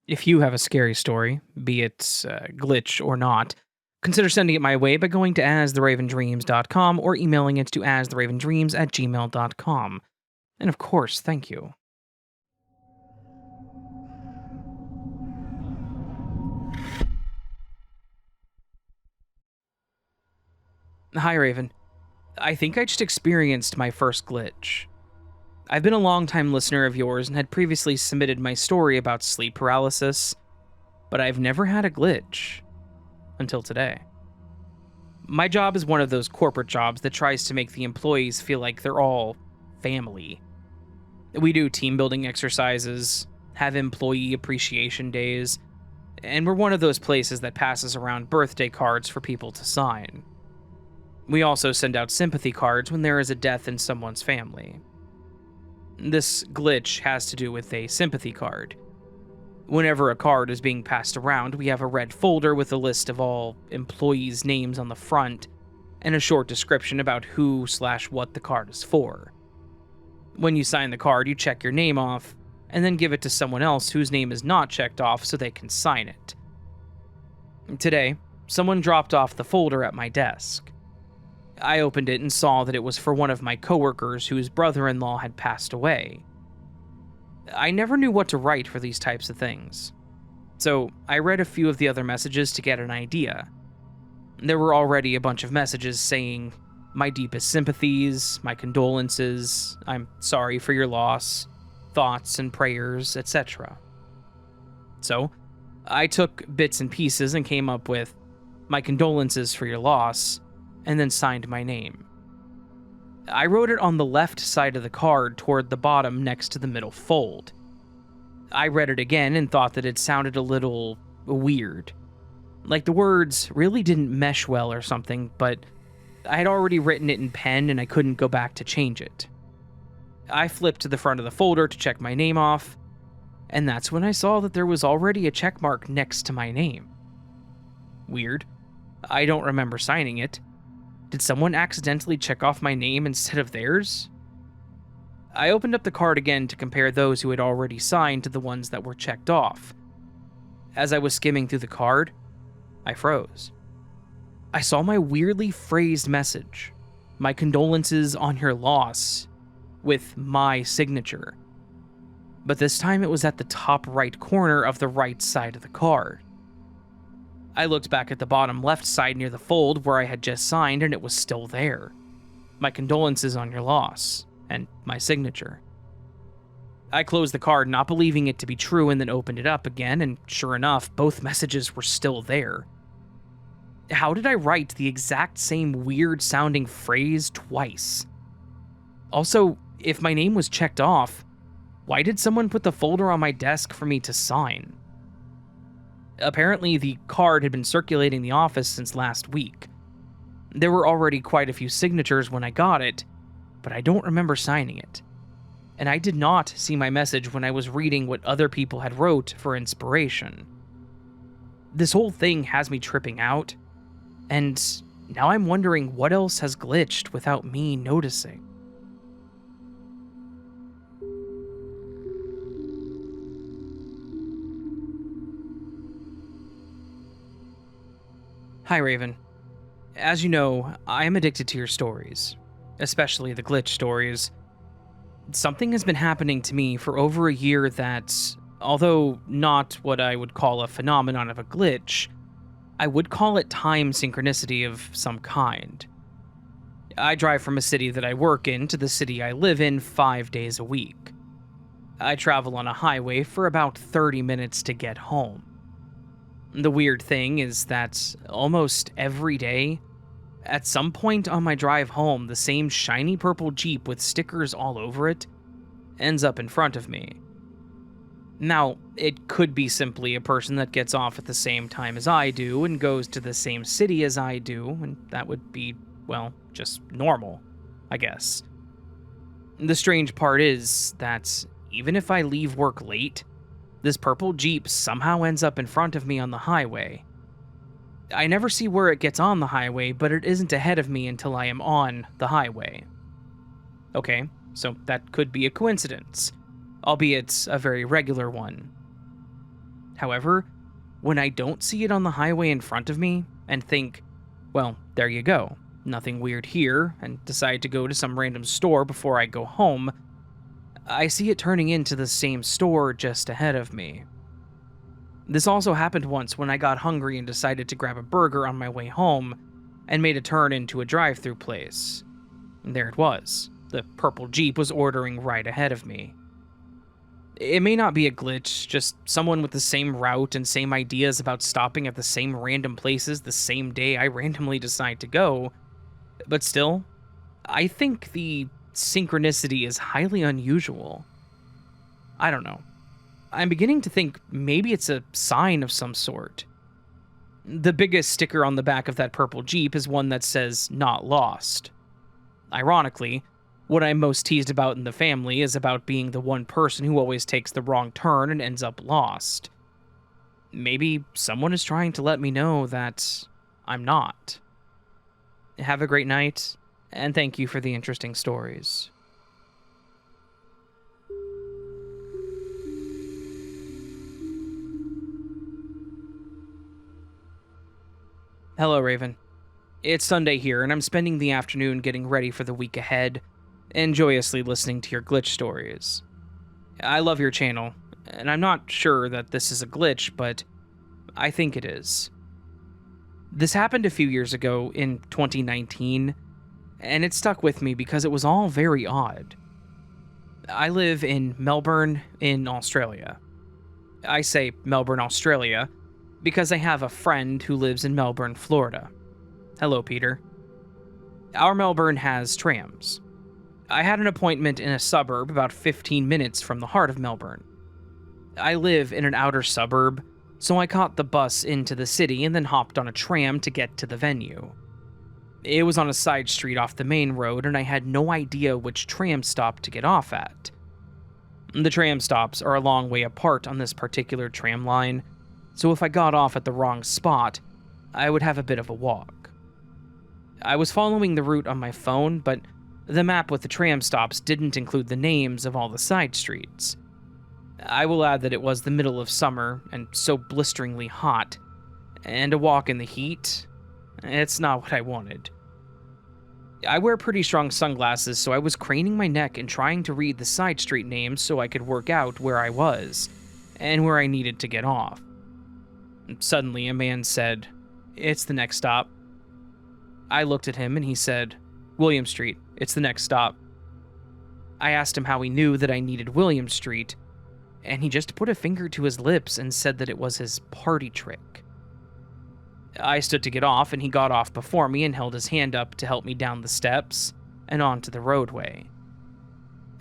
If you have a scary story, be it glitch or not, consider sending it my way by going to astheravendreams.com or emailing it to astheravendreams@gmail.com. And of course, thank you. Hi, Raven. I think I just experienced my first glitch. I've been a long-time listener of yours and had previously submitted my story about sleep paralysis, but I've never had a glitch. Until today. My job is one of those corporate jobs that tries to make the employees feel like they're all family. We do team building exercises, have employee appreciation days, and we're one of those places that passes around birthday cards for people to sign. We also send out sympathy cards when there is a death in someone's family. This glitch has to do with a sympathy card. Whenever a card is being passed around, we have a red folder with a list of all employees' names on the front and a short description about who/what the card is for. When you sign the card, you check your name off and then give it to someone else whose name is not checked off so they can sign it. Today, someone dropped off the folder at my desk. I opened it and saw that it was for one of my coworkers whose brother-in-law had passed away. I never knew what to write for these types of things, so I read a few of the other messages to get an idea. There were already a bunch of messages saying, "My deepest sympathies, my condolences, I'm sorry for your loss, thoughts and prayers, etc." So, I took bits and pieces and came up with, "My condolences for your loss," and then signed my name. I wrote it on the left side of the card toward the bottom next to the middle fold. I read it again and thought that it sounded a little weird. Like the words really didn't mesh well or something, but I had already written it in pen and I couldn't go back to change it. I flipped to the front of the folder to check my name off, and that's when I saw that there was already a check mark next to my name. Weird. I don't remember signing it. Did someone accidentally check off my name instead of theirs? I opened up the card again to compare those who had already signed to the ones that were checked off. As I was skimming through the card, I froze. I saw my weirdly phrased message, "My condolences on your loss," with my signature. But this time it was at the top right corner of the right side of the card. I looked back at the bottom left side near the fold where I had just signed and it was still there. "My condolences on your loss," and my signature. I closed the card, not believing it to be true, and then opened it up again, and sure enough, both messages were still there. How did I write the exact same weird-sounding phrase twice? Also, if my name was checked off, why did someone put the folder on my desk for me to sign? Apparently, the card had been circulating the office since last week. There were already quite a few signatures when I got it, but I don't remember signing it. And I did not see my message when I was reading what other people had wrote for inspiration. This whole thing has me tripping out, and now I'm wondering what else has glitched without me noticing. Hi, Raven. As you know, I am addicted to your stories, especially the glitch stories. Something has been happening to me for over a year that, although not what I would call a phenomenon of a glitch, I would call it time synchronicity of some kind. I drive from a city that I work in to the city I live in 5 days a week. I travel on a highway for about 30 minutes to get home. The weird thing is that almost every day, at some point on my drive home, the same shiny purple Jeep with stickers all over it ends up in front of me. Now, it could be simply a person that gets off at the same time as I do and goes to the same city as I do, and that would be, well, just normal, I guess. The strange part is that even if I leave work late, this purple Jeep somehow ends up in front of me on the highway. I never see where it gets on the highway, but it isn't ahead of me until I am on the highway. Okay, so that could be a coincidence, albeit a very regular one. However, when I don't see it on the highway in front of me and think, well, there you go, nothing weird here, and decide to go to some random store before I go home, I see it turning into the same store just ahead of me. This also happened once when I got hungry and decided to grab a burger on my way home and made a turn into a drive-thru place. And there it was. The purple Jeep was ordering right ahead of me. It may not be a glitch, just someone with the same route and same ideas about stopping at the same random places the same day I randomly decide to go, but still, I think the synchronicity is highly unusual. I don't know. I'm beginning to think maybe it's a sign of some sort. The biggest sticker on the back of that purple Jeep is one that says, "Not lost." Ironically, what I'm most teased about in the family is about being the one person who always takes the wrong turn and ends up lost. Maybe someone is trying to let me know that I'm not. Have a great night, and thank you for the interesting stories. Hello, Raven. It's Sunday here, and I'm spending the afternoon getting ready for the week ahead, and joyously listening to your glitch stories. I love your channel, and I'm not sure that this is a glitch, but I think it is. This happened a few years ago in 2019, and it stuck with me because it was all very odd. I live in Melbourne, in Australia. I say Melbourne, Australia, because I have a friend who lives in Melbourne, Florida. Hello, Peter. Our Melbourne has trams. I had an appointment in a suburb about 15 minutes from the heart of Melbourne. I live in an outer suburb, so I caught the bus into the city and then hopped on a tram to get to the venue. It was on a side street off the main road, and I had no idea which tram stop to get off at. The tram stops are a long way apart on this particular tram line, so if I got off at the wrong spot, I would have a bit of a walk. I was following the route on my phone, but the map with the tram stops didn't include the names of all the side streets. I will add that it was the middle of summer and so blisteringly hot, and a walk in the heat, it's not what I wanted. I wear pretty strong sunglasses, so I was craning my neck and trying to read the side street names so I could work out where I was and where I needed to get off. Suddenly, a man said, "It's the next stop." I looked at him and he said, "William Street, it's the next stop." I asked him how he knew that I needed William Street, and he just put a finger to his lips and said that it was his party trick. I stood to get off, and he got off before me and held his hand up to help me down the steps and onto the roadway.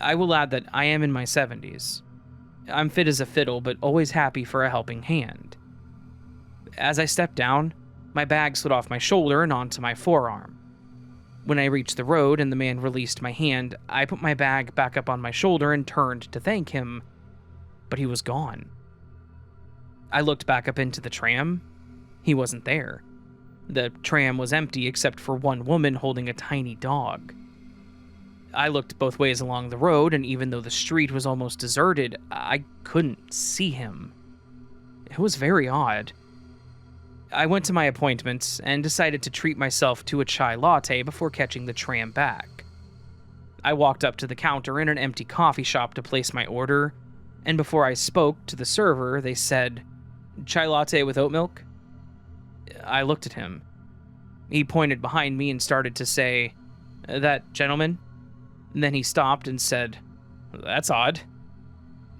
I will add that I am in my 70s. I'm fit as a fiddle, but always happy for a helping hand. As I stepped down, my bag slid off my shoulder and onto my forearm. When I reached the road and the man released my hand, I put my bag back up on my shoulder and turned to thank him, but he was gone. I looked back up into the tram. He wasn't there. The tram was empty except for one woman holding a tiny dog. I looked both ways along the road, and even though the street was almost deserted, I couldn't see him. It was very odd. I went to my appointment and decided to treat myself to a chai latte before catching the tram back. I walked up to the counter in an empty coffee shop to place my order, and before I spoke to the server, they said, "Chai latte with oat milk?" I looked at him. He pointed behind me and started to say, "That gentleman?" And then he stopped and said, "That's odd."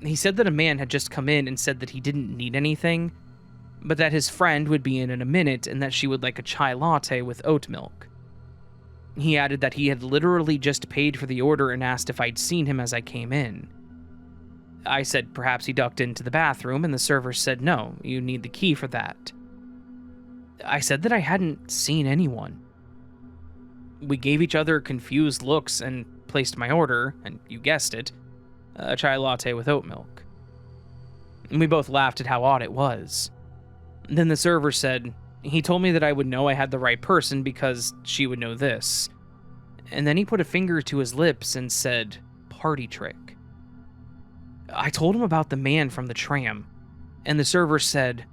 He said that a man had just come in and said that he didn't need anything, but that his friend would be in a minute and that she would like a chai latte with oat milk. He added that he had literally just paid for the order and asked if I'd seen him as I came in. I said perhaps he ducked into the bathroom, and the server said no, you need the key for that. I said that I hadn't seen anyone. We gave each other confused looks and placed my order, and you guessed it, a chai latte with oat milk. We both laughed at how odd it was. Then the server said, he told me that I would know I had the right person because she would know this. And then he put a finger to his lips and said, "Party trick." I told him about the man from the tram, and the server said,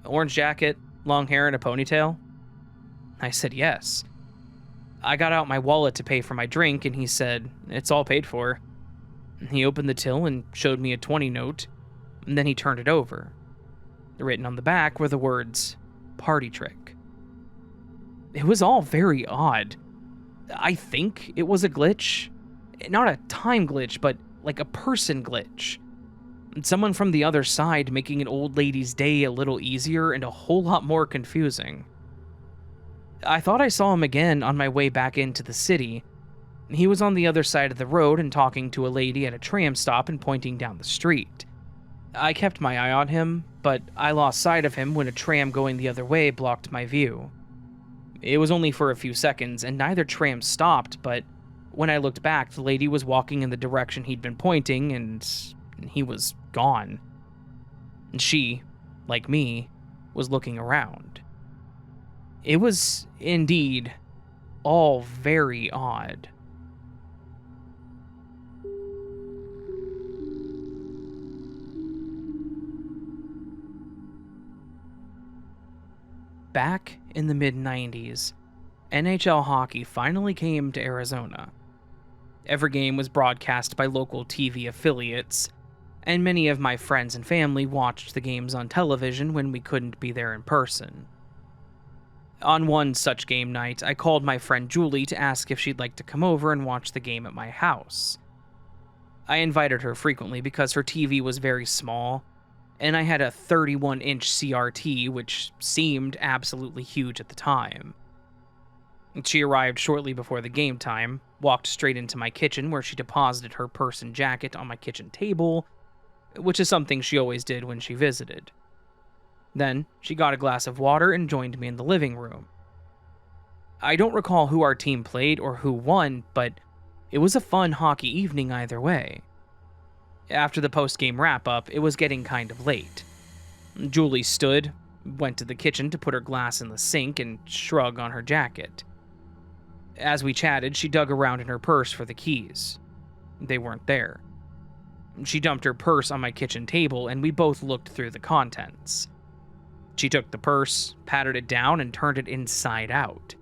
"Orange jacket, long hair, and a ponytail?" I said yes. I got out my wallet to pay for my drink, and he said, "It's all paid for." He opened the till and showed me a 20 note, and then he turned it over. Written on the back were the words, "Party trick." It was all very odd. I think it was a glitch. Not a time glitch, but like a person glitch. Someone from the other side making an old lady's day a little easier and a whole lot more confusing. I thought I saw him again on my way back into the city. He was on the other side of the road and talking to a lady at a tram stop and pointing down the street. I kept my eye on him, but I lost sight of him when a tram going the other way blocked my view. It was only for a few seconds, and neither tram stopped, but when I looked back, the lady was walking in the direction he'd been pointing, and he was gone. And she, like me, was looking around. It was, indeed, all very odd. Back in the mid-90s, NHL hockey finally came to Arizona. Every game was broadcast by local TV affiliates, and many of my friends and family watched the games on television when we couldn't be there in person. On one such game night, I called my friend Julie to ask if she'd like to come over and watch the game at my house. I invited her frequently because her TV was very small, and I had a 31-inch CRT, which seemed absolutely huge at the time. She arrived shortly before the game time, walked straight into my kitchen where she deposited her purse and jacket on my kitchen table, which is something she always did when she visited. Then, she got a glass of water and joined me in the living room. I don't recall who our team played or who won, but it was a fun hockey evening either way. After the post-game wrap-up, it was getting kind of late. Julie stood, went to the kitchen to put her glass in the sink, and shrug on her jacket. As we chatted, she dug around in her purse for the keys. They weren't there. She dumped her purse on my kitchen table, and we both looked through the contents. She took the purse, patted it down, and turned it inside out.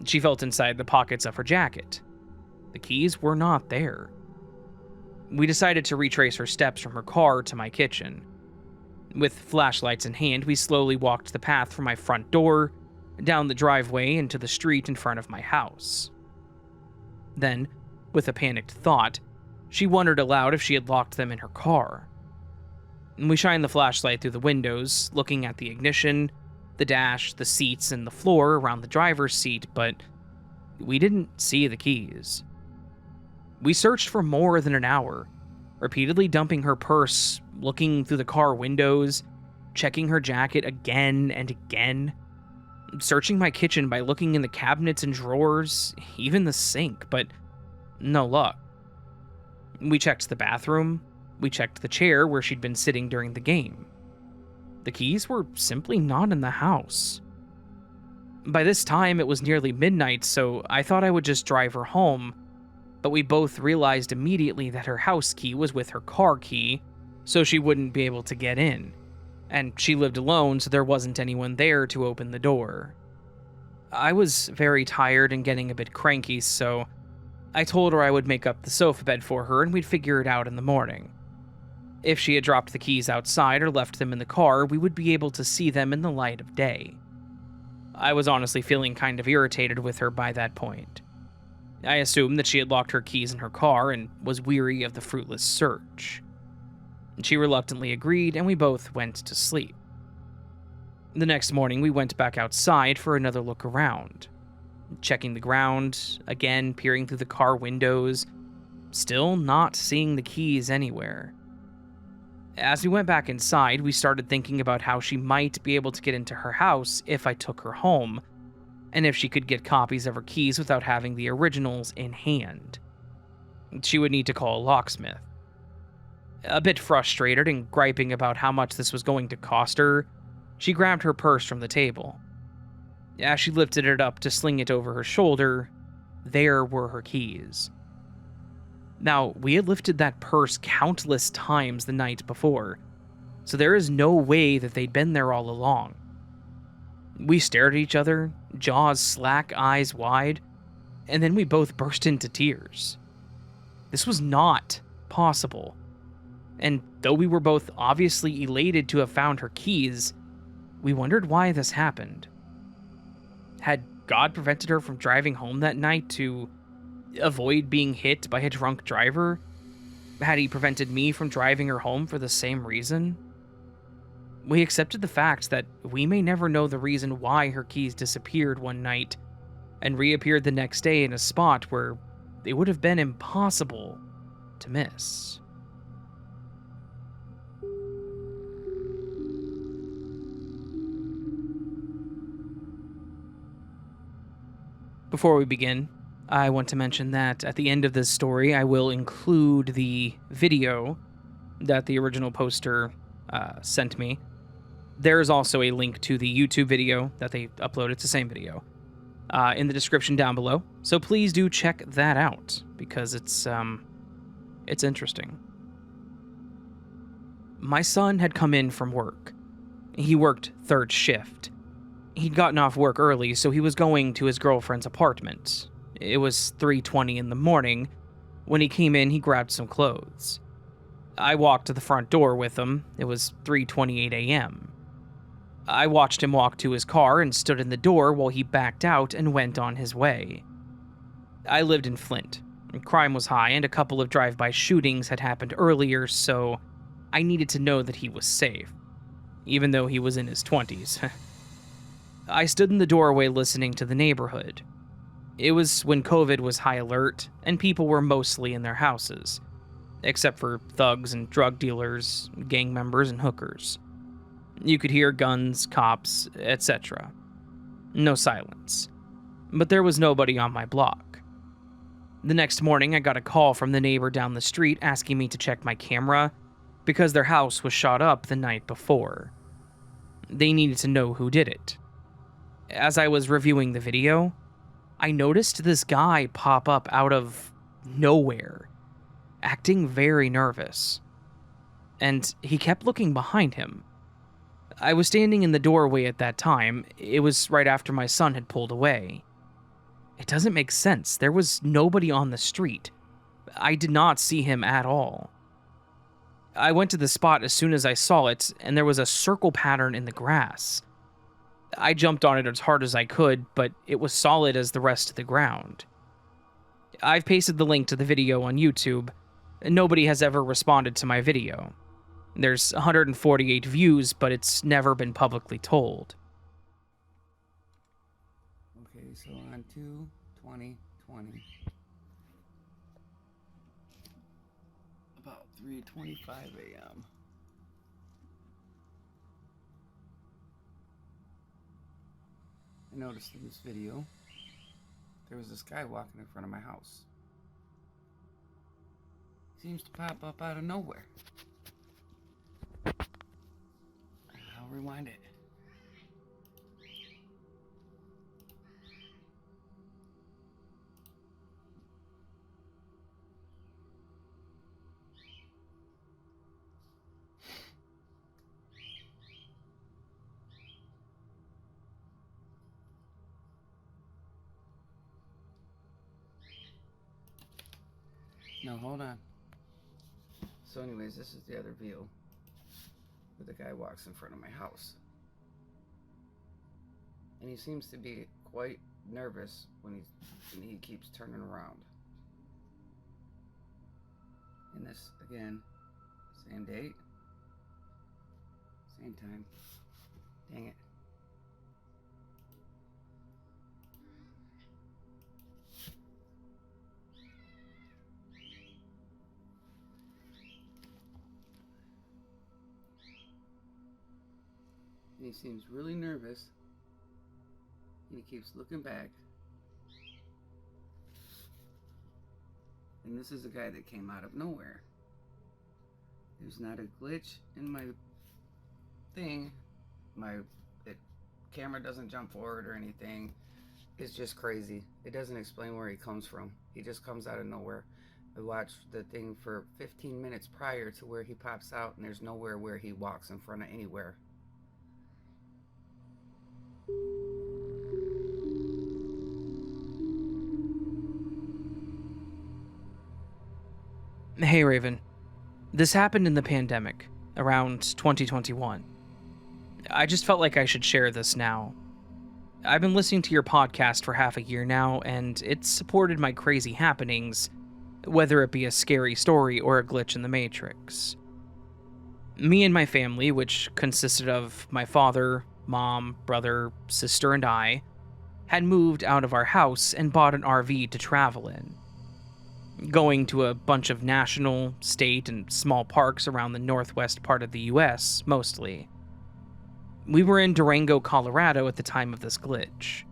She felt inside the pockets of her jacket. The keys were not there. We decided to retrace her steps from her car to my kitchen. With flashlights in hand, we slowly walked the path from my front door, down the driveway into the street in front of my house. Then, with a panicked thought, she wondered aloud if she had locked them in her car. We shined the flashlight through the windows, looking at the ignition, the dash, the seats, and the floor around the driver's seat, but we didn't see the keys. We searched for more than an hour, repeatedly dumping her purse, looking through the car windows, checking her jacket again and again, searching my kitchen by looking in the cabinets and drawers, even the sink, but no luck. We checked the bathroom, we checked the chair where she'd been sitting during the game. The keys were simply not in the house. By this time, it was nearly midnight, so I thought I would just drive her home, but we both realized immediately that her house key was with her car key, so she wouldn't be able to get in, and she lived alone, so there wasn't anyone there to open the door. I was very tired and getting a bit cranky, so I told her I would make up the sofa bed for her and we'd figure it out in the morning. If she had dropped the keys outside or left them in the car, we would be able to see them in the light of day. I was honestly feeling kind of irritated with her by that point. I assumed that she had locked her keys in her car and was weary of the fruitless search. She reluctantly agreed, and we both went to sleep. The next morning, we went back outside for another look around, checking the ground, again peering through the car windows, still not seeing the keys anywhere. As we went back inside, we started thinking about how she might be able to get into her house if I took her home, and if she could get copies of her keys without having the originals in hand. She would need to call a locksmith. A bit frustrated and griping about how much this was going to cost her, she grabbed her purse from the table. As she lifted it up to sling it over her shoulder, there were her keys. Now, we had lifted that purse countless times the night before, so there is no way that they'd been there all along. We stared at each other, jaws slack, eyes wide, and then we both burst into tears. This was not possible. And though we were both obviously elated to have found her keys, we wondered why this happened. Had God prevented her from driving home that night to avoid being hit by a drunk driver? Had he prevented me from driving her home for the same reason? We accepted the fact that we may never know the reason why her keys disappeared one night and reappeared the next day in a spot where they would have been impossible to miss. Before we begin, I want to mention that at the end of this story, I will include the video that the original poster sent me. There is also a link to the YouTube video that they uploaded. It's the same video in the description down below. So please do check that out because it's interesting. My son had come in from work. He worked third shift. He'd gotten off work early, so he was going to his girlfriend's apartment. It was 3:20 in the morning. When he came in, he grabbed some clothes. I walked to the front door with him. It was 3:28 a.m. I watched him walk to his car and stood in the door while he backed out and went on his way. I lived in Flint. Crime was high and a couple of drive-by shootings had happened earlier, so I needed to know that he was safe, even though he was in his 20s. I stood in the doorway listening to the neighborhood. It was when COVID was high alert and people were mostly in their houses, except for thugs and drug dealers, gang members, and hookers. You could hear guns, cops, etc. No silence. But there was nobody on my block. The next morning, I got a call from the neighbor down the street asking me to check my camera because their house was shot up the night before. They needed to know who did it. As I was reviewing the video, I noticed this guy pop up out of nowhere, acting very nervous. And he kept looking behind him. I was standing in the doorway at that time. It was right after my son had pulled away. It doesn't make sense. There was nobody on the street. I did not see him at all. I went to the spot as soon as I saw it, and there was a circle pattern in the grass. I jumped on it as hard as I could, but it was solid as the rest of the ground. I've pasted the link to the video on YouTube. Nobody has ever responded to my video. There's 148 views, but it's never been publicly told. Okay, so on 2/20/20, about 3:25 a.m. I noticed in this video, there was this guy walking in front of my house. Seems to pop up out of nowhere. I'll rewind it. No, hold on. So anyways, this is the other view where the guy walks in front of my house. And he seems to be quite nervous when he keeps turning around. And this, again, same date, same time. Dang it. He seems really nervous, and he keeps looking back. And this is a guy that came out of nowhere. There's not a glitch in my thing. My camera doesn't jump forward or anything. It's just crazy. It doesn't explain where he comes from. He just comes out of nowhere. I watched the thing for 15 minutes prior to where he pops out, and there's nowhere where he walks in front of anywhere. Hey Raven, this happened in the pandemic, around 2021. I just felt like I should share this now. I've been listening to your podcast for half a year now, and it's supported my crazy happenings, whether it be a scary story or a glitch in the Matrix. Me and my family, which consisted of my father, mom, brother, sister, and I, had moved out of our house and bought an RV to travel in. Going to a bunch of national, state, and small parks around the northwest part of the US, mostly. We were in Durango, Colorado at the time of this glitch.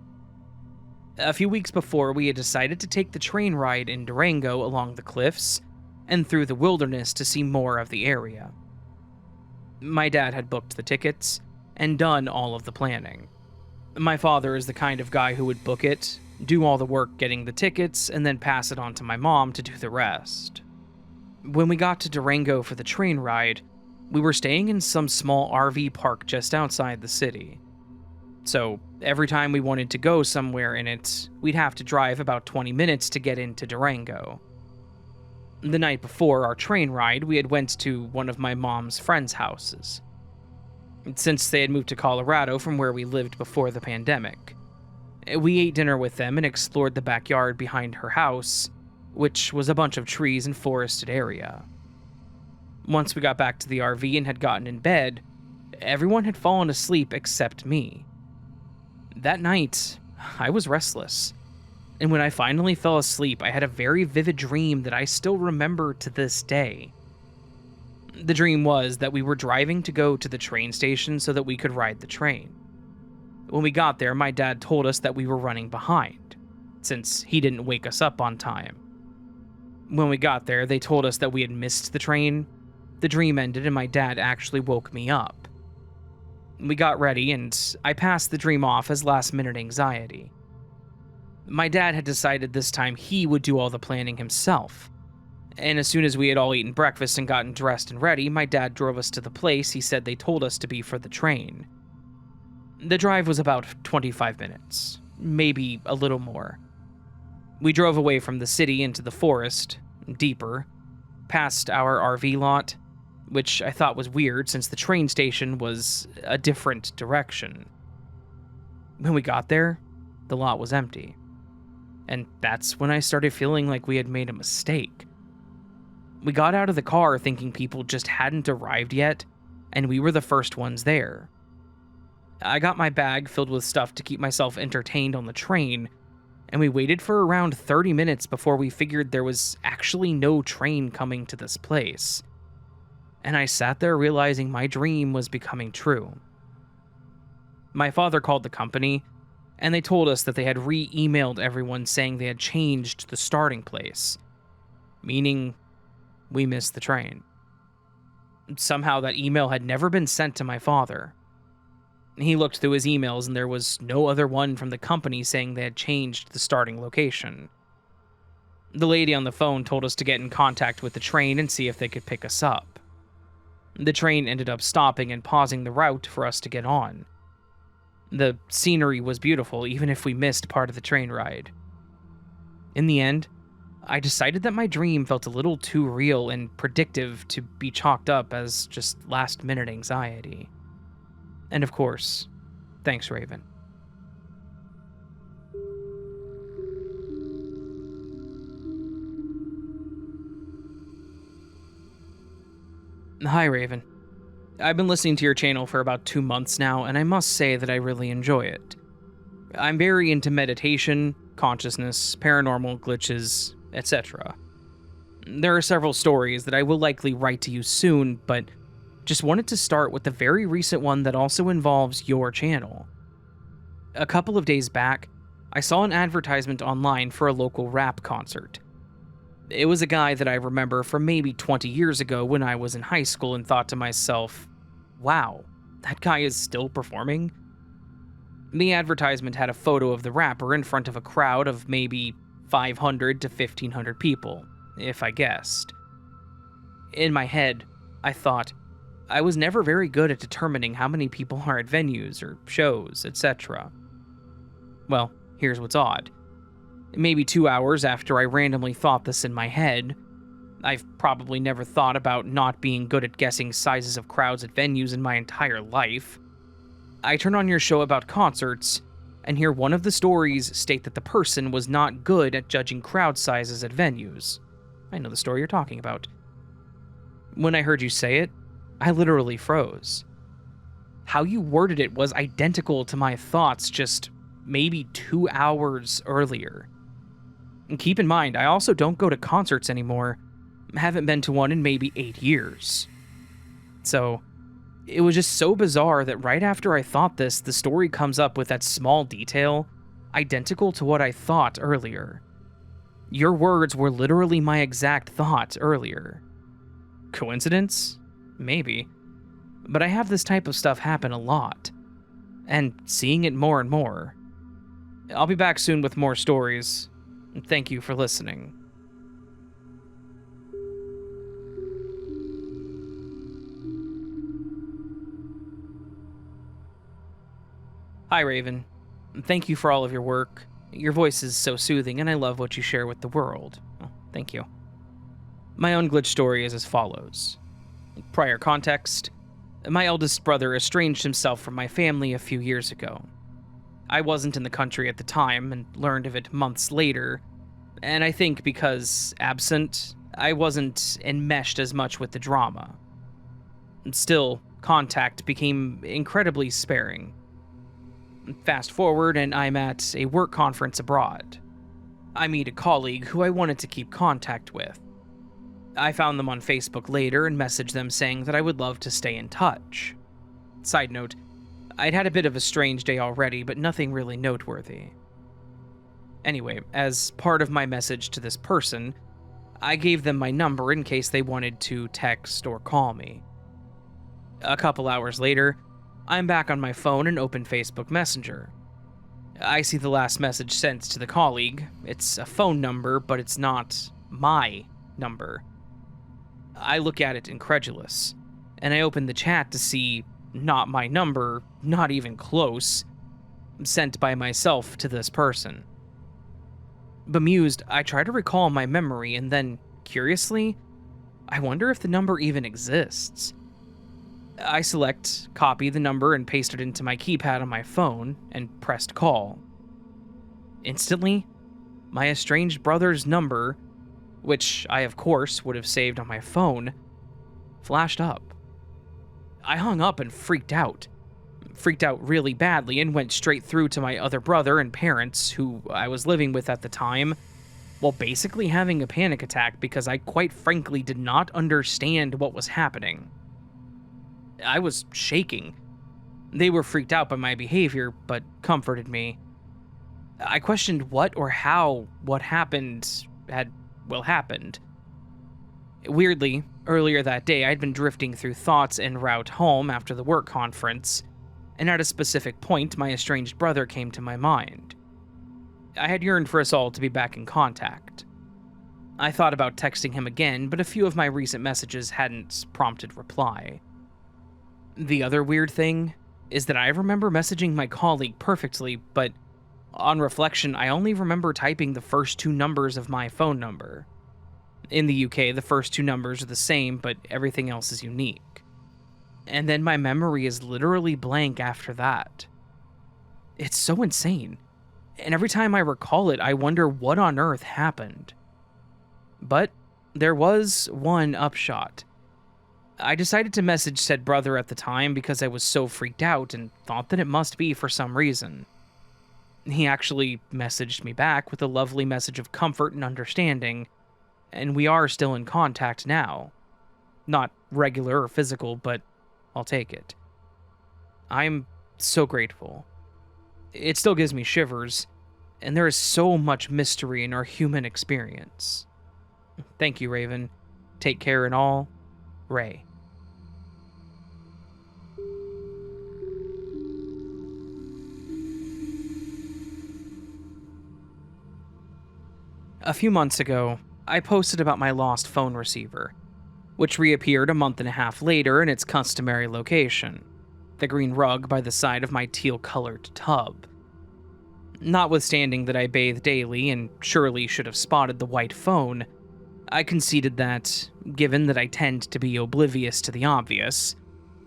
A few weeks before, we had decided to take the train ride in Durango along the cliffs and through the wilderness to see more of the area. My dad had booked the tickets and done all of the planning. My father is the kind of guy who would book it, do all the work getting the tickets, and then pass it on to my mom to do the rest. When we got to Durango for the train ride, we were staying in some small RV park just outside the city. So every time we wanted to go somewhere in it, we'd have to drive about 20 minutes to get into Durango. The night before our train ride, we had went to one of my mom's friends' houses. Since they had moved to Colorado from where we lived before the pandemic, we ate dinner with them and explored the backyard behind her house, which was a bunch of trees and forested area. Once we got back to the RV and had gotten in bed, everyone had fallen asleep except me. That night, I was restless, and when I finally fell asleep, I had a very vivid dream that I still remember to this day. The dream was that we were driving to go to the train station so that we could ride the train. When we got there, my dad told us that we were running behind, since he didn't wake us up on time. When we got there, they told us that we had missed the train. The dream ended and my dad actually woke me up. We got ready and I passed the dream off as last-minute anxiety. My dad had decided this time he would do all the planning himself. And as soon as we had all eaten breakfast and gotten dressed and ready, my dad drove us to the place he said they told us to be for the train. The drive was about 25 minutes, maybe a little more. We drove away from the city into the forest, deeper, past our RV lot, which I thought was weird since the train station was a different direction. When we got there, the lot was empty. And that's when I started feeling like we had made a mistake. We got out of the car thinking people just hadn't arrived yet, and we were the first ones there. I got my bag filled with stuff to keep myself entertained on the train, and we waited for around 30 minutes before we figured there was actually no train coming to this place. And I sat there realizing my dream was becoming true. My father called the company, and they told us that they had re-emailed everyone saying they had changed the starting place, meaning we missed the train. Somehow that email had never been sent to my father. He looked through his emails and there was no other one from the company saying they had changed the starting location. The lady on the phone told us to get in contact with the train and see if they could pick us up. The train ended up stopping and pausing the route for us to get on. The scenery was beautiful even if we missed part of the train ride. In the end, I decided that my dream felt a little too real and predictive to be chalked up as just last-minute anxiety. And of course, thanks, Raven. Hi, Raven. I've been listening to your channel for about 2 months now, and I must say that I really enjoy it. I'm very into meditation, consciousness, paranormal glitches, etc. There are several stories that I will likely write to you soon, but just wanted to start with the very recent one that also involves your channel. A couple of days back, I saw an advertisement online for a local rap concert. It was a guy that I remember from maybe 20 years ago when I was in high school and thought to myself, wow, that guy is still performing? The advertisement had a photo of the rapper in front of a crowd of maybe 500 to 1,500 people, if I guessed. In my head, I thought, I was never very good at determining how many people are at venues or shows, etc. Well, here's what's odd. Maybe 2 hours after I randomly thought this in my head, I've probably never thought about not being good at guessing sizes of crowds at venues in my entire life. I turn on your show about concerts and hear one of the stories state that the person was not good at judging crowd sizes at venues. I know the story you're talking about. When I heard you say it, I literally froze. How you worded it was identical to my thoughts just maybe 2 hours earlier. And keep in mind, I also don't go to concerts anymore. Haven't been to one in maybe 8 years. So, it was just so bizarre that right after I thought this, the story comes up with that small detail, identical to what I thought earlier. Your words were literally my exact thought earlier. Coincidence? Maybe. But I have this type of stuff happen a lot. And seeing it more and more. I'll be back soon with more stories. Thank you for listening. Hi, Raven. Thank you for all of your work. Your voice is so soothing, and I love what you share with the world. Oh, thank you. My own glitch story is as follows. Prior context. My eldest brother estranged himself from my family a few years ago. I wasn't in the country at the time and learned of it months later, and I think because absent, I wasn't enmeshed as much with the drama. Still, contact became incredibly sparing. Fast forward, and I'm at a work conference abroad. I meet a colleague who I wanted to keep contact with. I found them on Facebook later and messaged them saying that I would love to stay in touch. Side note, I'd had a bit of a strange day already, but nothing really noteworthy. Anyway, as part of my message to this person, I gave them my number in case they wanted to text or call me. A couple hours later, I'm back on my phone and open Facebook Messenger. I see the last message sent to the colleague. It's a phone number, but it's not my number. I look at it incredulous, and I open the chat to see not my number, not even close, sent by myself to this person. Bemused, I try to recall my memory, and then, curiously, I wonder if the number even exists. I select, copy the number, and paste it into my keypad on my phone, and pressed call. Instantly, my estranged brother's number, which I of course would have saved on my phone, flashed up. I hung up and freaked out. Freaked out really badly and went straight through to my other brother and parents, who I was living with at the time, while basically having a panic attack because I quite frankly did not understand what was happening. I was shaking. They were freaked out by my behavior, but comforted me. I questioned what or how what happened had, well, happened. Weirdly, earlier that day I'd been drifting through thoughts en route home after the work conference, and at a specific point my estranged brother came to my mind. I had yearned for us all to be back in contact. I thought about texting him again, but a few of my recent messages hadn't prompted reply. The other weird thing is that I remember messaging my colleague perfectly, but on reflection, I only remember typing the first 2 numbers of my phone number. In the UK, the first 2 numbers are the same, but everything else is unique. And then my memory is literally blank after that. It's so insane. And every time I recall it, I wonder what on earth happened. But there was one upshot. I decided to message said brother at the time because I was so freaked out and thought that it must be for some reason. He actually messaged me back with a lovely message of comfort and understanding, and we are still in contact now. Not regular or physical, but I'll take it. I'm so grateful. It still gives me shivers, and there is so much mystery in our human experience. Thank you, Raven. Take care and all. Ray. A few months ago, I posted about my lost phone receiver, which reappeared a month and a half later in its customary location, the green rug by the side of my teal-colored tub. Notwithstanding that I bathe daily and surely should have spotted the white phone, I conceded that, given that I tend to be oblivious to the obvious,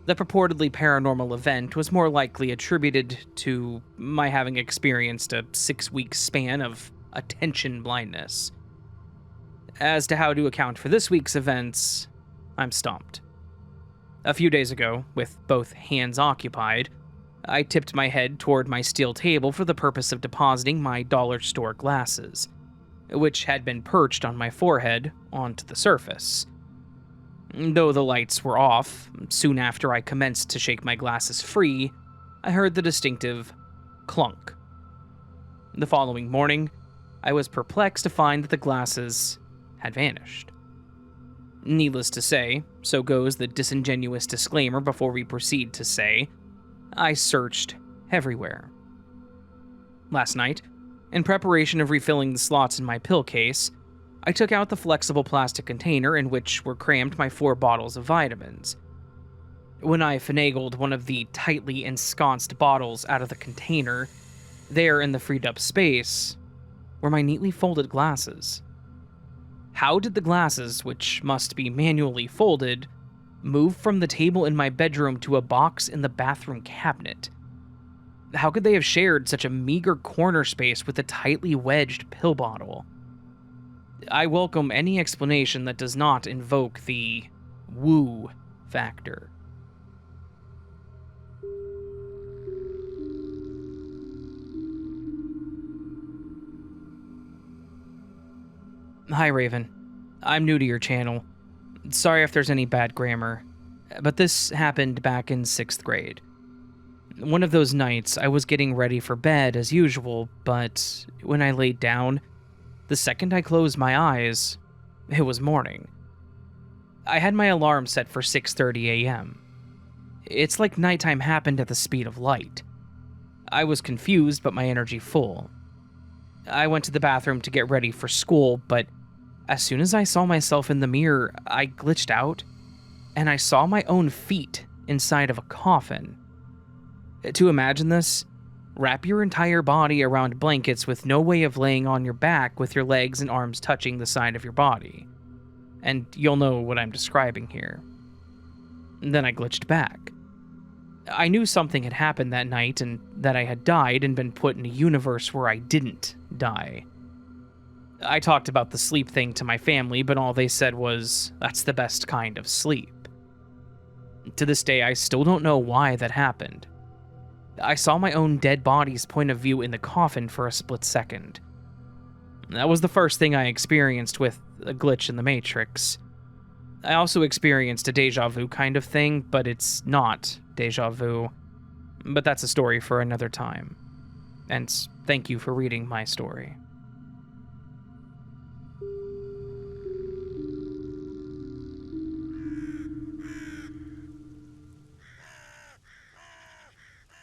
the purportedly paranormal event was more likely attributed to my having experienced a 6-week span of attention blindness. As to how to account for this week's events, I'm stumped. A few days ago, with both hands occupied, I tipped my head toward my steel table for the purpose of depositing my dollar store glasses, which had been perched on my forehead onto the surface. Though the lights were off, soon after I commenced to shake my glasses free, I heard the distinctive clunk. The following morning, I was perplexed to find that the glasses had vanished. Needless to say, so goes the disingenuous disclaimer before we proceed to say, I searched everywhere. Last night, in preparation of refilling the slots in my pill case, I took out the flexible plastic container in which were crammed my 4 bottles of vitamins. When I finagled one of the tightly ensconced bottles out of the container, there in the freed up space were my neatly folded glasses. How did the glasses, which must be manually folded, move from the table in my bedroom to a box in the bathroom cabinet? How could they have shared such a meager corner space with a tightly wedged pill bottle? I welcome any explanation that does not invoke the woo factor. Hi, Raven. I'm new to your channel. Sorry if there's any bad grammar, but this happened back in 6th grade. One of those nights, I was getting ready for bed as usual, but when I laid down, the second I closed my eyes, it was morning. I had my alarm set for 6:30 a.m. It's like nighttime happened at the speed of light. I was confused, but my energy full. I went to the bathroom to get ready for school, but as soon as I saw myself in the mirror, I glitched out, and I saw my own feet inside of a coffin. To imagine this, wrap your entire body around blankets with no way of laying on your back with your legs and arms touching the side of your body. And you'll know what I'm describing here. Then I glitched back. I knew something had happened that night and that I had died and been put in a universe where I didn't die. I talked about the sleep thing to my family, but all they said was, that's the best kind of sleep. To this day, I still don't know why that happened. I saw my own dead body's point of view in the coffin for a split second. That was the first thing I experienced with a glitch in the Matrix. I also experienced a deja vu kind of thing, but it's not deja vu. But that's a story for another time. And thank you for reading my story.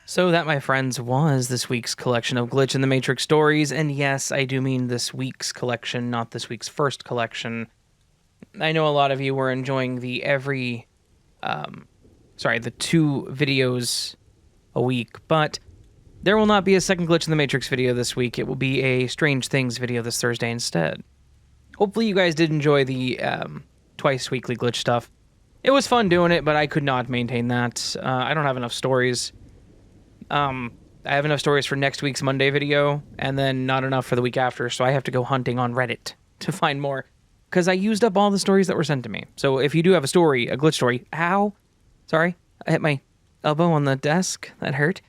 So that, my friends, was this week's collection of Glitch in the Matrix stories, and yes, I do mean this week's collection, not this week's first collection. I know a lot of you were enjoying the 2 videos a week, but there will not be a second Glitch in the Matrix video this week. It will be a Strange Things video this Thursday instead. Hopefully you guys did enjoy the twice weekly Glitch stuff. It was fun doing it, but I could not maintain that. I don't have enough stories. I have enough stories for next week's Monday video, and then not enough for the week after, so I have to go hunting on Reddit to find more, because I used up all the stories that were sent to me. So if you do have a story, a glitch story, ow, sorry, I hit my elbow on the desk, that hurt.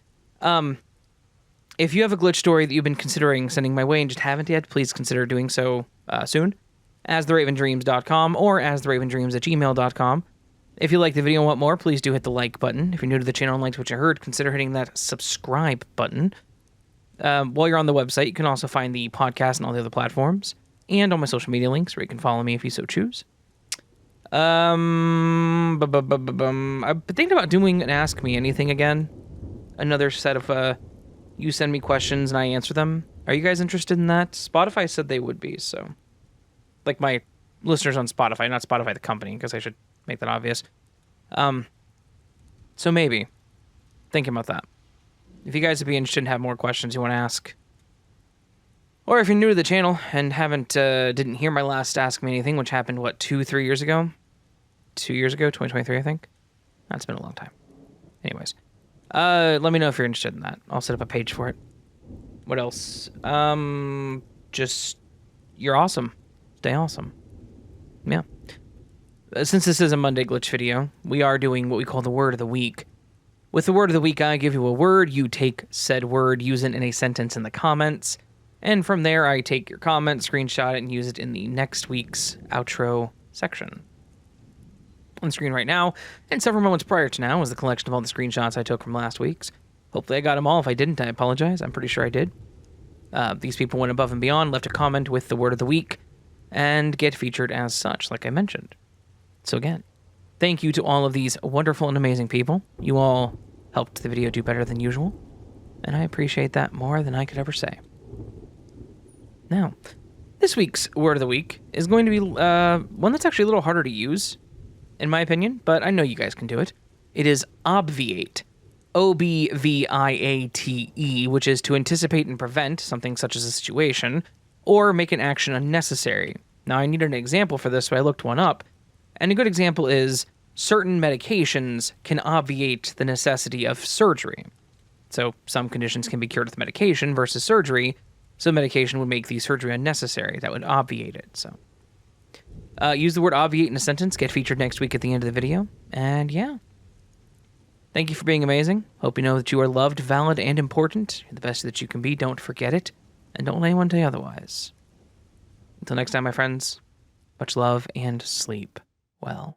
If you have a glitch story that you've been considering sending my way and just haven't yet, please consider doing so soon, astheravendreams.com or astheravendreams@gmail.com. If you liked the video and want more, please do hit the like button. If you're new to the channel and liked what you heard, consider hitting that subscribe button. While you're on the website, you can also find the podcast on all the other platforms, and on my social media links where you can follow me if you so choose. I've been thinking about doing an Ask Me Anything again. Another set of, you send me questions and I answer them. Are you guys interested in that? Spotify said they would be, so Like my listeners on Spotify, not Spotify the company, because I should make that obvious. So maybe. Thinking about that. If you guys would be interested and have more questions you want to ask, or if you're new to the channel and didn't hear my last Ask Me Anything, which happened, 2-3 years ago? 2 years ago, 2023, I think. That's been a long time. Anyways, let me know if you're interested in that. I'll set up a page for it. What else? Just, you're awesome. Stay awesome. Yeah. Since this is a Monday Glitch video, we are doing what we call the Word of the Week. With the Word of the Week, I give you a word, you take said word, use it in a sentence in the comments, and from there I take your comment, screenshot it, and use it in the next week's outro section. On the screen right now, and several moments prior to now, is the collection of all the screenshots I took from last week's. Hopefully I got them all. If I didn't, I apologize. I'm pretty sure I did. These people went above and beyond, left a comment with the Word of the Week, and get featured as such, like I mentioned. So again, thank you to all of these wonderful and amazing people. You all helped the video do better than usual, and I appreciate that more than I could ever say. Now, this week's Word of the Week is going to be one that's actually a little harder to use, in my opinion, but I know you guys can do it. It is obviate. O-B-V-I-A-T-E, which is to anticipate and prevent something such as a situation, or make an action unnecessary. Now, I needed an example for this, so I looked one up, and a good example is certain medications can obviate the necessity of surgery. So some conditions can be cured with medication versus surgery, so medication would make the surgery unnecessary. That would obviate it. So use the word obviate in a sentence, get featured next week at the end of the video, and yeah. Thank you for being amazing. Hope you know that you are loved, valid, and important. You're the best that you can be. Don't forget it, and don't let anyone tell you otherwise. Until next time, my friends, much love and sleep well.